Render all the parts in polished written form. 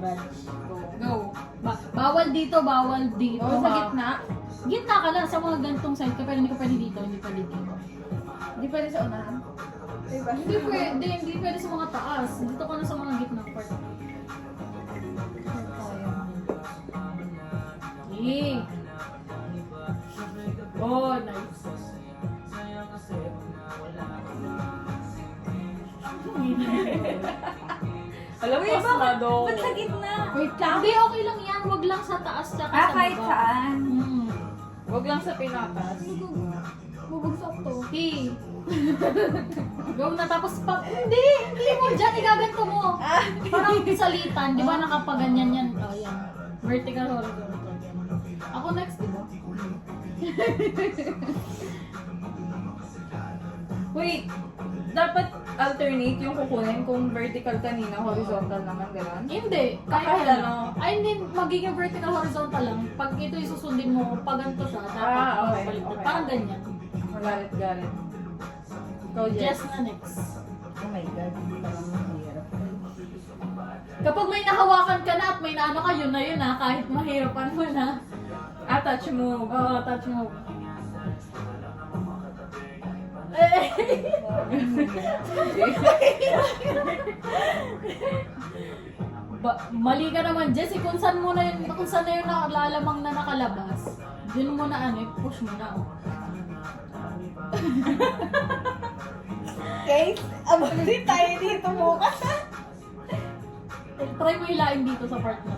Raj. Go. Bawal dito, bawal dito. Oh, sa ha? gitna? Gitna ka lang sa mga gantong side ka, pero hindi ka pwede dito, hindi pwede dito. Hindi pwede sa unahan. Diba? Hindi pwede sa mga taas. Dito ka na sa mga gitna part. Okay. Oh, nice. Alam mo, pasmado. Ba't sa gitna? Wait lang. Hindi, okay lang yan. Wag lang sa taas tsaka sa baba. Kahit saan. Huwag lang sa pinatas. Bubugsak to. Okay. Go na tapos pa. Hindi mo dyan. Igaganto mo. Parang salitan. Di ba nakapaganyan yan? Oh, yan. Vertical, horizontal. Ako next, di ba? Wait, dapat alternate yung kukunin kung vertical kanina, horizontal naman, gano'n? Hindi. Kahit Kahit ano. Ay, hindi. Magiging vertical, horizontal lang. Pag ito yung susundin mo, pag ganito siya, dapat Okay, baliktad. okay. Parang ganyan. Galit. Ikaw, Jess Jess. na next. Oh my God, parang mahirap. Kapag may nahawakan ka na at may naano ka, yun na kahit mahirapan mo na. Touch move. Oo, touch mo. Mali ka naman, Jesse. Kung saan na yung nalalamang na nakalabas, dun mo na push mo na. Okay, abali tayo dito bukas. Try mo hilain dito sa part na.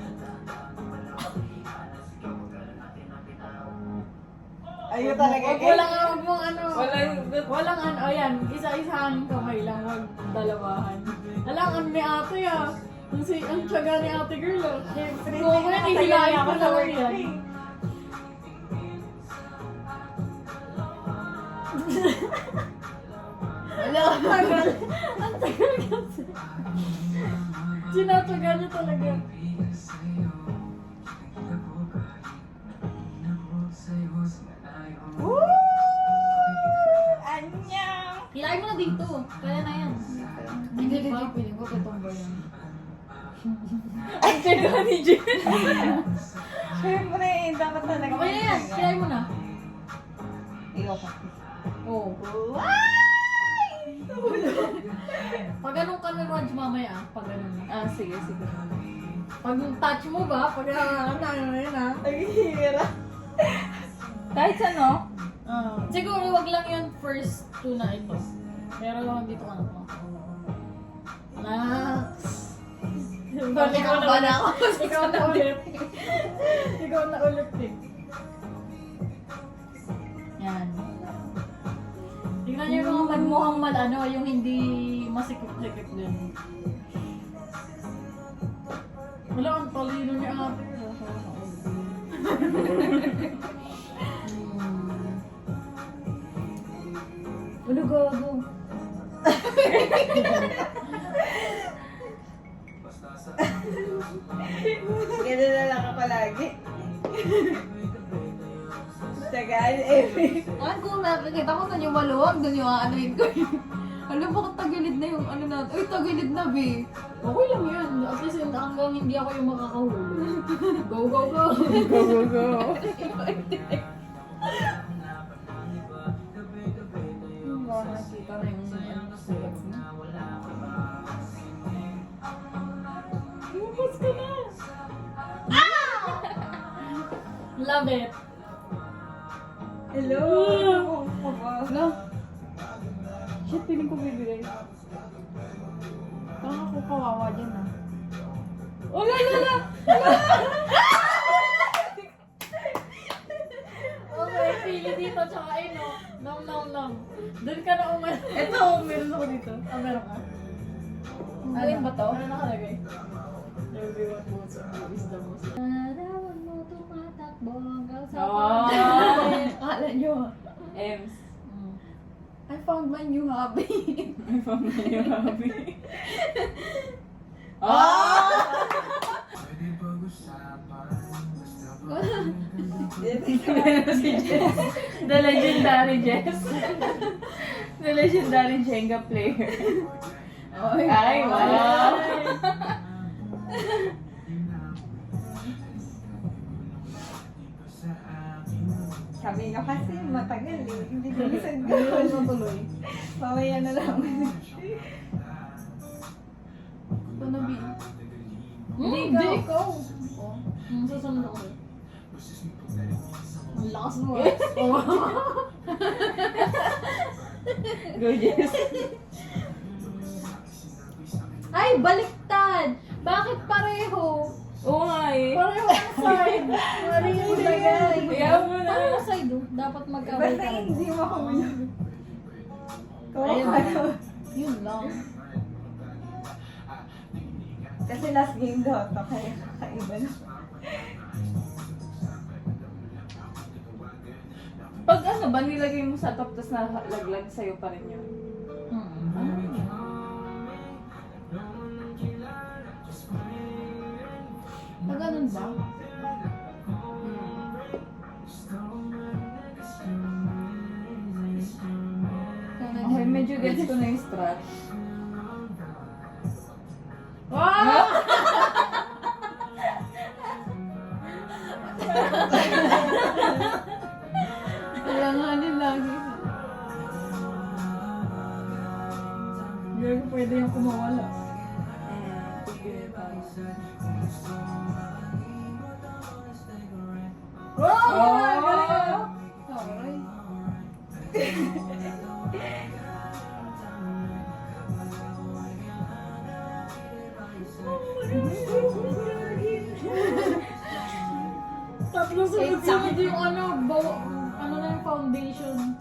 Ayun talaga. Wag mong ano. Walang ano, ayan, isa-isahan kamay lang, wag dalawahan. Alam, ano ni ate ah. Ang tiyaga ni ate girl ah. Kung mo yan, ihilain ko na lang yan. Wala. Ang tagal kasi. Sinataga niya talaga. Woo! Anyang! Hilain mo na dito. Kaya na yan. Hindi ba? Piling ko tutumba yan. Ang taga ni Jess. Siyempre, dapat talaga. Okay na yan. Hilain mo na. Ikaw pa. Oo. Pag anong ka na Raj mamaya, pag anong. Sige. Pag touch mo ba, pag ano yun ah. Ang hirap. Kahit ano? Siguro wag lang yung first two na ito. Pero dito ka na po. Ikaw na ako. Ikaw na ulit. Ikaw na ulit eh. Yan. Tingnan niyo yung mga magmukhang malano, yung hindi masikip-sikip din. Wala, ang talino ni ate. Ano gago? Ganun na lang ka palagi. Tagal, Amy. Kung nakikita ko na yung maluwag, dun yung aanoin ko. Alam mo kung tagilid na yung ano natin. Uy, tagilid na, be. Okay lang yan. At least hanggang hindi ako yung makakahuli. Go, go, go! Go. Nakita na yung sulat mo. Lumabas ka na! Love it! Hello! No? Shit, piling ko bibigay. Parang ako kawawa dyan ah. Oh, la! Okay, pili dito tsaka no. Nom. Doon ka na umalis. Ito, meron ako dito. Meron ka? Alin ba to? Ano nakalagay? Everyone wants to know is the most. Narawan mo tumatakbo hanggang sa Oh. Akala nyo, Ems. I found my new hobby. I found my new hobby. Si Jess. The legendary Jess. The legendary Jenga player. Ay, wow. matagal eh. Hindi ko bisa Hindi ko gawin. matuloy. Mamaya na lang. Ito na, B. Hindi ikaw. Oh. Susunod ako. Ang lakas mo. Oh. Go, Jess. Ay, baliktad! Bakit pareho? Oo nga eh. Pareho ang side. Pareho yung lagay. Ayaw mo na. Pareho side oh. Dapat magkabay Basta ka rin. hindi mo kahulog. Ayun. Kawawa. Yun lang. Kasi last game daw ito, kaya kakaiba na. Pag ano ba, nilagay mo sa top, tapos nalaglag sa'yo pa rin yun. Ah, ganun ba? Okay, medyo gets ko na yung strat. Wow! Kailanganin lagi. Hindi ko pwede yung kumawala. Oh! Aray. Tatlo sunod-sunod yung ano, ano na yung foundation.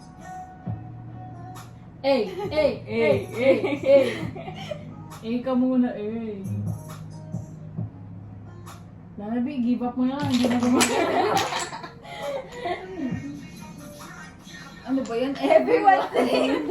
Eh ka muna, eh. Lalabi, give up mo na lang, hindi na gumagana. Ano ba yan? Everyone saying